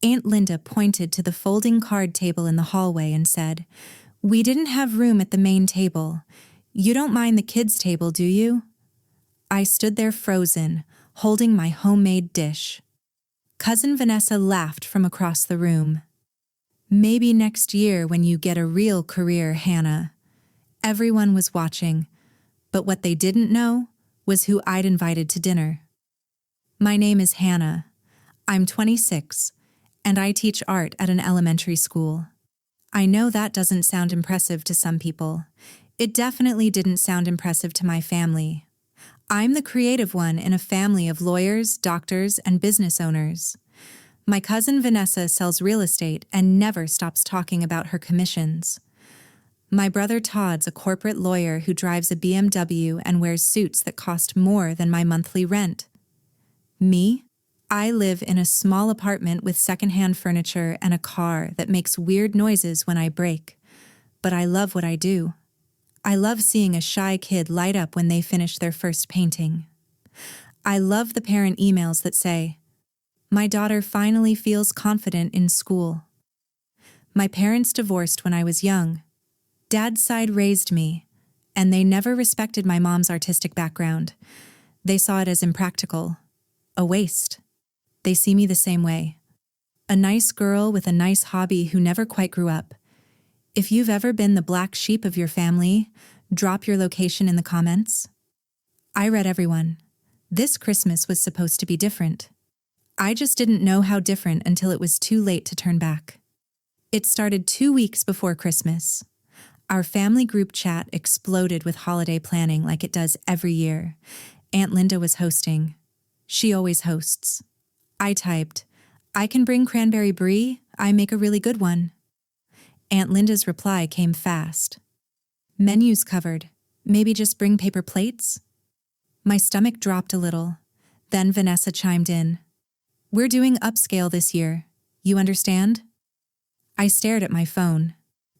Aunt Linda pointed to the folding card table in the hallway and said, "We didn't have room at the main table. You don't mind the kids' table, do you?" I stood there frozen, holding my homemade dish. Cousin Vanessa laughed from across the room. "Maybe next year when you get a real career, Hannah." Everyone was watching, but what they didn't know was who I'd invited to dinner. My name is Hannah. I'm 26, and I teach art at an elementary school. I know that doesn't sound impressive to some people. It definitely didn't sound impressive to my family. I'm the creative one in a family of lawyers, doctors, and business owners. My cousin Vanessa sells real estate and never stops talking about her commissions. My brother Todd's a corporate lawyer who drives a BMW and wears suits that cost more than my monthly rent. Me? I live in a small apartment with secondhand furniture and a car that makes weird noises when I brake. But I love what I do. I love seeing a shy kid light up when they finish their first painting. I love the parent emails that say, "My daughter finally feels confident in school." My parents divorced when I was young. Dad's side raised me, and they never respected my mom's artistic background. They saw it as impractical, a waste. They see me the same way. A nice girl with a nice hobby who never quite grew up. If you've ever been the black sheep of your family, drop your location in the comments. I read everyone. This Christmas was supposed to be different. I just didn't know how different until it was too late to turn back. It started 2 weeks before Christmas. Our family group chat exploded with holiday planning like it does every year. Aunt Linda was hosting. She always hosts. I typed, "I can bring cranberry brie. I make a really good one." Aunt Linda's reply came fast. "Menus covered. Maybe just bring paper plates?" My stomach dropped a little. Then Vanessa chimed in. "We're doing upscale this year. You understand?" I stared at my phone.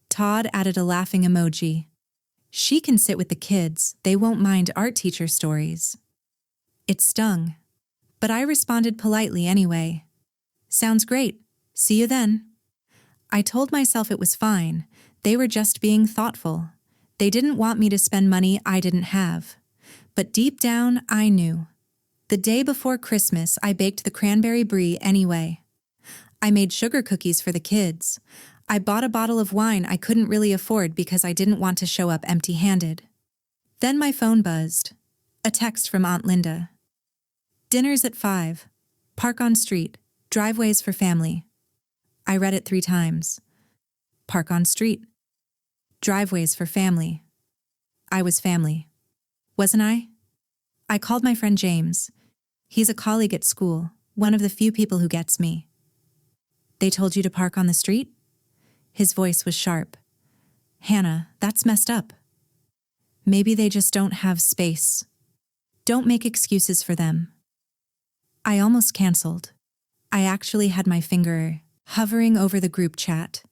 Todd added a laughing emoji. "She can sit with the kids. They won't mind art teacher stories." It stung, but I responded politely anyway. "Sounds great. See you then." I told myself it was fine. They were just being thoughtful. They didn't want me to spend money I didn't have. But deep down, I knew. The day before Christmas, I baked the cranberry brie anyway. I made sugar cookies for the kids. I bought a bottle of wine I couldn't really afford because I didn't want to show up empty-handed. Then my phone buzzed. A text from Aunt Linda. "Dinner's at 5. Park on street. Driveways for family." I read it 3 times. Park on street. Driveways for family. I was family. Wasn't I? I called my friend James. He's a colleague at school, one of the few people who gets me. "They told you to park on the street?" His voice was sharp. "Hannah, that's messed up." "Maybe they just don't have space. Don't make excuses for them." I almost canceled. I actually had my finger hovering over the group chat,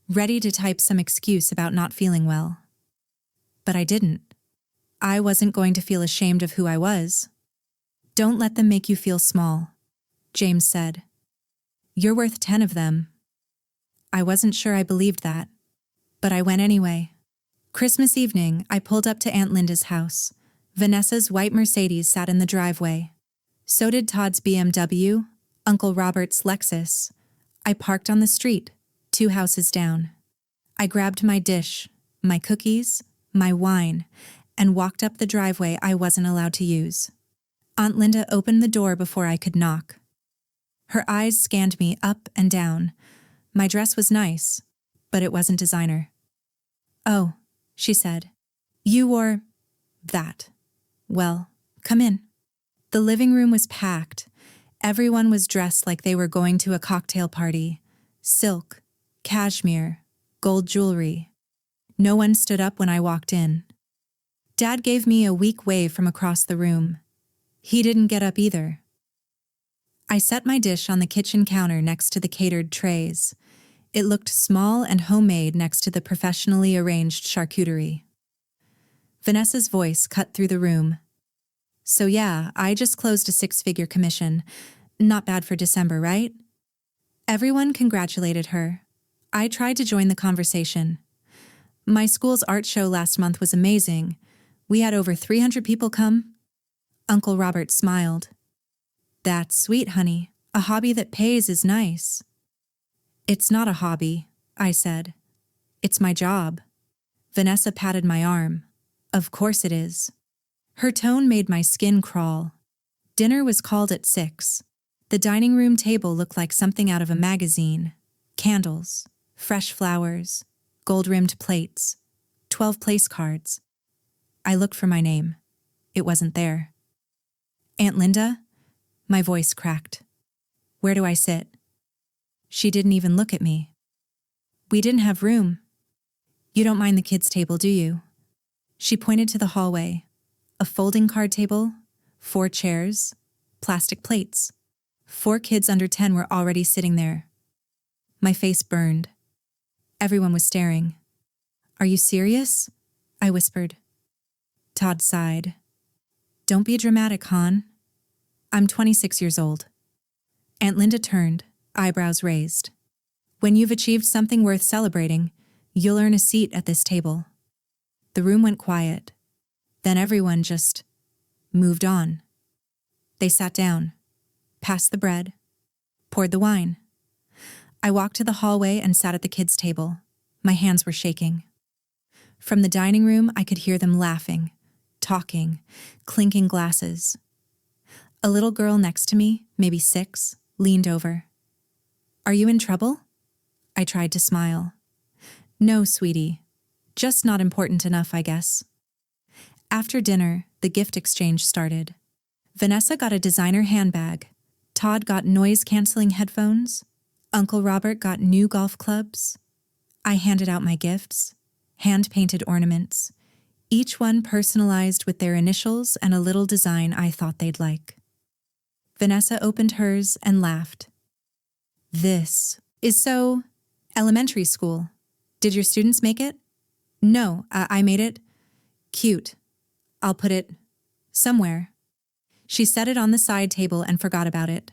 ready to type some excuse about not feeling well. But I didn't. I wasn't going to feel ashamed of who I was. "Don't let them make you feel small," James said. "You're worth 10 of them." I wasn't sure I believed that, but I went anyway. Christmas evening, I pulled up to Aunt Linda's house. Vanessa's white Mercedes sat in the driveway. So did Todd's BMW, Uncle Robert's Lexus. I parked on the street, 2 houses down. I grabbed my dish, my cookies, my wine, and walked up the driveway I wasn't allowed to use. Aunt Linda opened the door before I could knock. Her eyes scanned me up and down. My dress was nice, but it wasn't designer. "Oh," she said. "You wore that. Well, come in." The living room was packed. Everyone was dressed like they were going to a cocktail party. Silk, cashmere, gold jewelry. No one stood up when I walked in. Dad gave me a weak wave from across the room. He didn't get up either. I set my dish on the kitchen counter next to the catered trays. It looked small and homemade next to the professionally arranged charcuterie. Vanessa's voice cut through the room. "So yeah, I just closed a 6-figure commission. Not bad for December, right?" Everyone congratulated her. I tried to join the conversation. My school's art show last month was amazing. We had over 300 people come. Uncle Robert smiled. That's sweet, honey. A hobby that pays is nice. It's not a hobby, I said. It's my job. Vanessa patted my arm. Of course it is. Her tone made my skin crawl. Dinner was called at 6. The dining room table looked like something out of a magazine. Candles, fresh flowers, gold-rimmed plates, 12 place cards. I looked for my name. It wasn't there. Aunt Linda? My voice cracked. Where do I sit? She didn't even look at me. We didn't have room. You don't mind the kids' table, do you? She pointed to the hallway. A folding card table, 4 chairs, plastic plates. 4 kids under 10 were already sitting there. My face burned. Everyone was staring. Are you serious? I whispered. Todd sighed. Don't be dramatic, Han. I'm 26 years old. Aunt Linda turned, eyebrows raised. When you've achieved something worth celebrating, you'll earn a seat at this table. The room went quiet. Then everyone just moved on. They sat down, passed the bread, poured the wine. I walked to the hallway and sat at the kids' table. My hands were shaking. From the dining room, I could hear them laughing, talking, clinking glasses. A little girl next to me, maybe 6, leaned over. Are you in trouble? I tried to smile. No, sweetie. Just not important enough, I guess. After dinner, the gift exchange started. Vanessa got a designer handbag. Todd got noise-canceling headphones. Uncle Robert got new golf clubs. I handed out my gifts, hand-painted ornaments, each one personalized with their initials and a little design I thought they'd like. Vanessa opened hers and laughed. This is so elementary school. Did your students make it? No, I made it. Cute. I'll put it somewhere. She set it on the side table and forgot about it.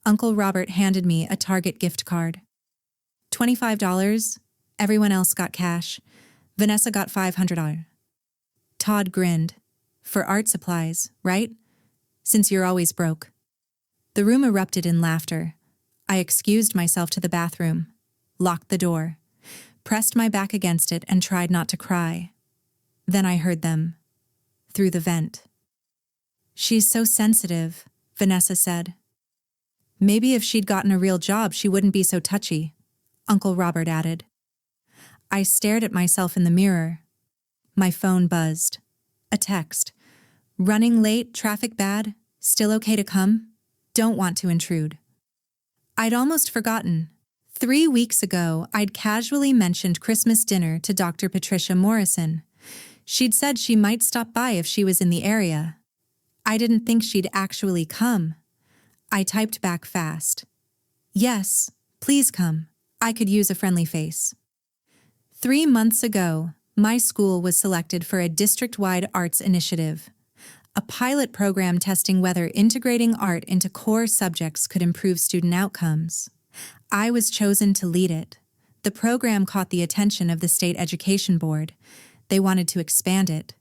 Uncle Robert handed me a Target gift card. $25. Everyone else got cash. Vanessa got $500. Todd grinned. For art supplies, right? Since you're always broke. The room erupted in laughter. I excused myself to the bathroom, locked the door, pressed my back against it and tried not to cry. Then I heard them, through the vent. She's so sensitive, Vanessa said. Maybe if she'd gotten a real job, she wouldn't be so touchy, Uncle Robert added. I stared at myself in the mirror. My phone buzzed. A text. Running late, traffic bad, still okay to come? Don't want to intrude. I'd almost forgotten. 3 weeks ago, I'd casually mentioned Christmas dinner to Dr. Patricia Morrison. She'd said she might stop by if she was in the area. I didn't think she'd actually come. I typed back fast. Yes, please come. I could use a friendly face. 3 months ago, my school was selected for a district-wide arts initiative, a pilot program testing whether integrating art into core subjects could improve student outcomes. I was chosen to lead it. The program caught the attention of the State Education Board. They wanted to expand it,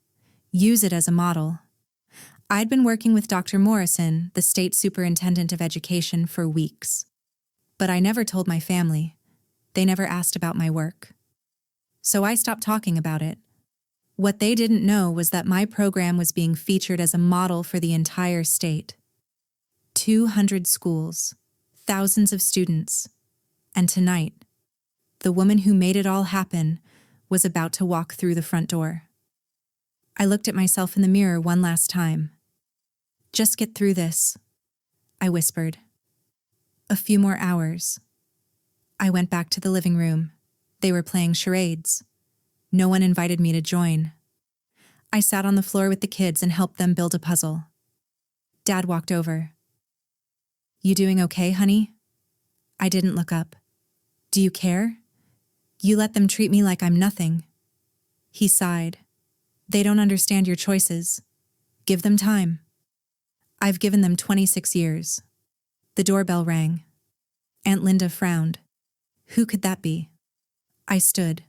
use it as a model. I'd been working with Dr. Morrison, the state superintendent of education, for weeks. But I never told my family. They never asked about my work. So I stopped talking about it. What they didn't know was that my program was being featured as a model for the entire state. 200 schools, thousands of students. And tonight, the woman who made it all happen was about to walk through the front door. I looked at myself in the mirror one last time. Just get through this, I whispered. A few more hours. I went back to the living room. They were playing charades. No one invited me to join. I sat on the floor with the kids and helped them build a puzzle. Dad walked over. You doing okay, honey? I didn't look up. Do you care? You let them treat me like I'm nothing. He sighed. They don't understand your choices. Give them time. I've given them 26 years. The doorbell rang. Aunt Linda frowned. Who could that be? I stood.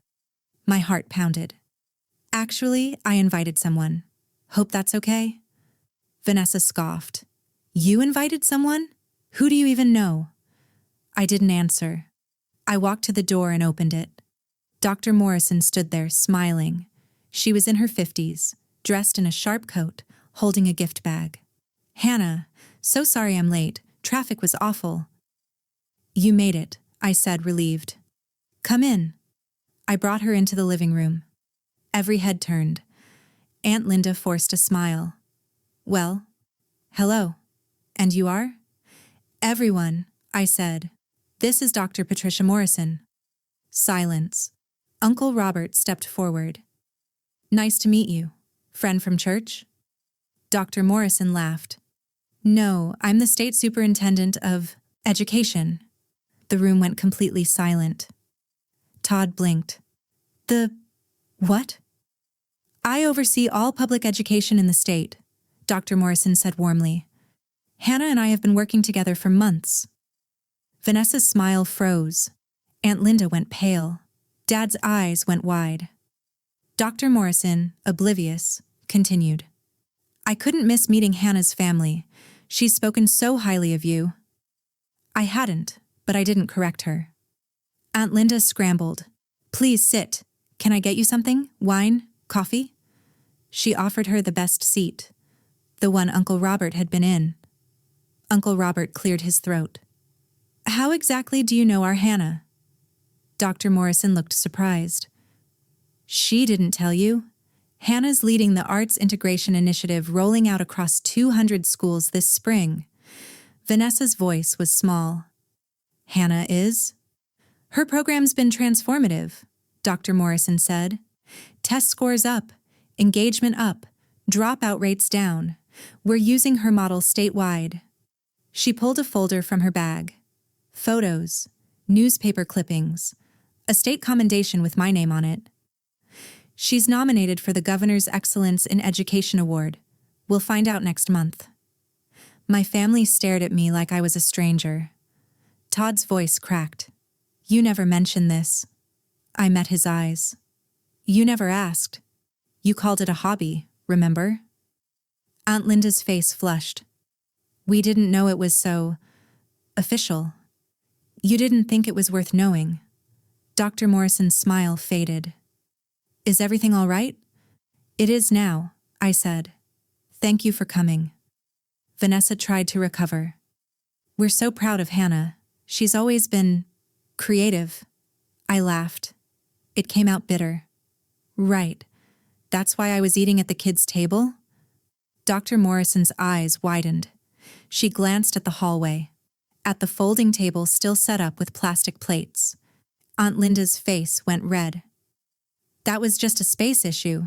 My heart pounded. Actually, I invited someone. Hope that's okay? Vanessa scoffed. You invited someone? Who do you even know? I didn't answer. I walked to the door and opened it. Dr. Morrison stood there, smiling. She was in her 50s, dressed in a sharp coat, holding a gift bag. Hannah, so sorry I'm late. Traffic was awful. You made it, I said, relieved. Come in. I brought her into the living room. Every head turned. Aunt Linda forced a smile. Well, hello. And you are? Everyone, I said. This is Dr. Patricia Morrison. Silence. Uncle Robert stepped forward. Nice to meet you. Friend from church? Dr. Morrison laughed. No, I'm the state superintendent of education. The room went completely silent. Todd blinked. The what? I oversee all public education in the state, Dr. Morrison said warmly. Hannah and I have been working together for months. Vanessa's smile froze. Aunt Linda went pale. Dad's eyes went wide. Dr. Morrison, oblivious, continued. I couldn't miss meeting Hannah's family. She's spoken so highly of you. I hadn't, but I didn't correct her. Aunt Linda scrambled. Please sit. Can I get you something? Wine? Coffee? She offered her the best seat, the one Uncle Robert had been in. Uncle Robert cleared his throat. How exactly do you know our Hannah? Dr. Morrison looked surprised. She didn't tell you. Hannah's leading the Arts Integration Initiative rolling out across 200 schools this spring. Vanessa's voice was small. Hannah is? Her program's been transformative, Dr. Morrison said. Test scores up, engagement up, dropout rates down. We're using her model statewide. She pulled a folder from her bag. Photos, newspaper clippings, a state commendation with my name on it. She's nominated for the Governor's Excellence in Education Award. We'll find out next month. My family stared at me like I was a stranger. Todd's voice cracked. You never mentioned this. I met his eyes. You never asked. You called it a hobby, remember? Aunt Linda's face flushed. We didn't know it was so official. You didn't think it was worth knowing. Dr. Morrison's smile faded. Is everything all right? It is now, I said. Thank you for coming. Vanessa tried to recover. We're so proud of Hannah. She's always been creative. I laughed. It came out bitter. Right. That's why I was eating at the kids' table? Dr. Morrison's eyes widened. She glanced at the hallway, at the folding table still set up with plastic plates. Aunt Linda's face went red. That was just a space issue.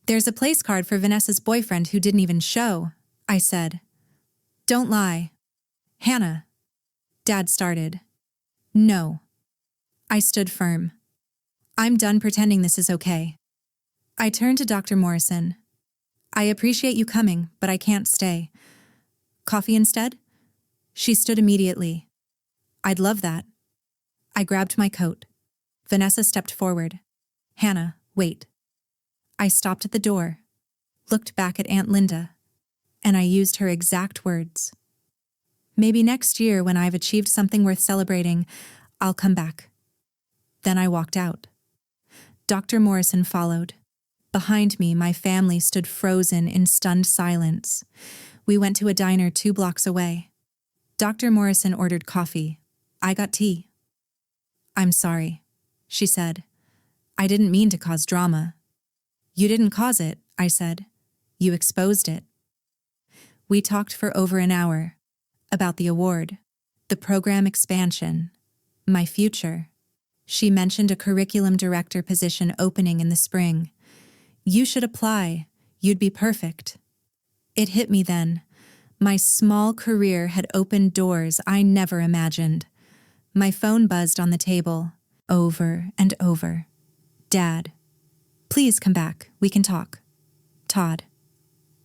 There's a place card for Vanessa's boyfriend who didn't even show, I said. Don't lie. Hannah. Dad started. No. I stood firm. I'm done pretending this is okay. I turned to Dr. Morrison. I appreciate you coming, but I can't stay. Coffee instead? She stood immediately. I'd love that. I grabbed my coat. Vanessa stepped forward. Hannah, wait. I stopped at the door, looked back at Aunt Linda, and I used her exact words. Maybe next year, when I've achieved something worth celebrating, I'll come back. Then I walked out. Dr. Morrison followed. Behind me, my family stood frozen in stunned silence. We went to a diner 2 blocks away. Dr. Morrison ordered coffee. I got tea. I'm sorry, she said. I didn't mean to cause drama. You didn't cause it, I said. You exposed it. We talked for over an hour about the award, the program expansion, my future. She mentioned a curriculum director position opening in the spring. You should apply. You'd be perfect. It hit me then. My small career had opened doors I never imagined. My phone buzzed on the table, over and over. Dad. Please come back. We can talk. Todd.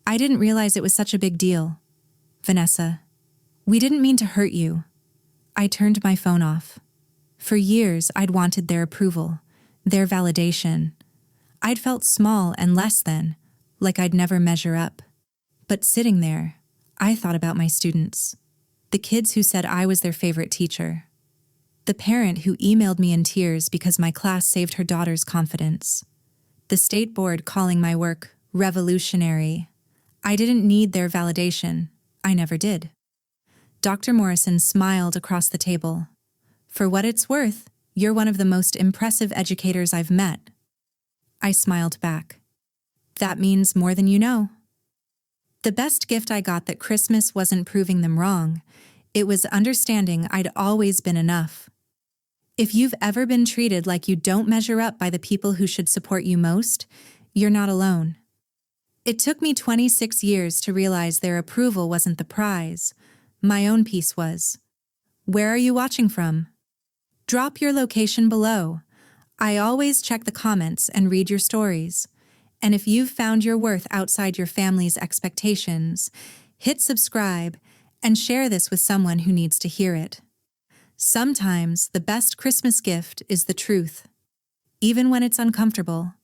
I didn't realize it was such a big deal. Vanessa. We didn't mean to hurt you. I turned my phone off. For years, I'd wanted their approval, their validation. I'd felt small and less than, like I'd never measure up. But sitting there, I thought about my students, the kids who said I was their favorite teacher, the parent who emailed me in tears because my class saved her daughter's confidence, the state board calling my work revolutionary. I didn't need their validation. I never did. Dr. Morrison smiled across the table. For what it's worth, you're one of the most impressive educators I've met. I smiled back. That means more than you know. The best gift I got that Christmas wasn't proving them wrong. It was understanding I'd always been enough. If you've ever been treated like you don't measure up by the people who should support you most, you're not alone. It took me 26 years to realize their approval wasn't the prize. My own peace was. Where are you watching from? Drop your location below. I always check the comments and read your stories. And if you've found your worth outside your family's expectations, hit subscribe and share this with someone who needs to hear it. Sometimes the best Christmas gift is the truth, even when it's uncomfortable.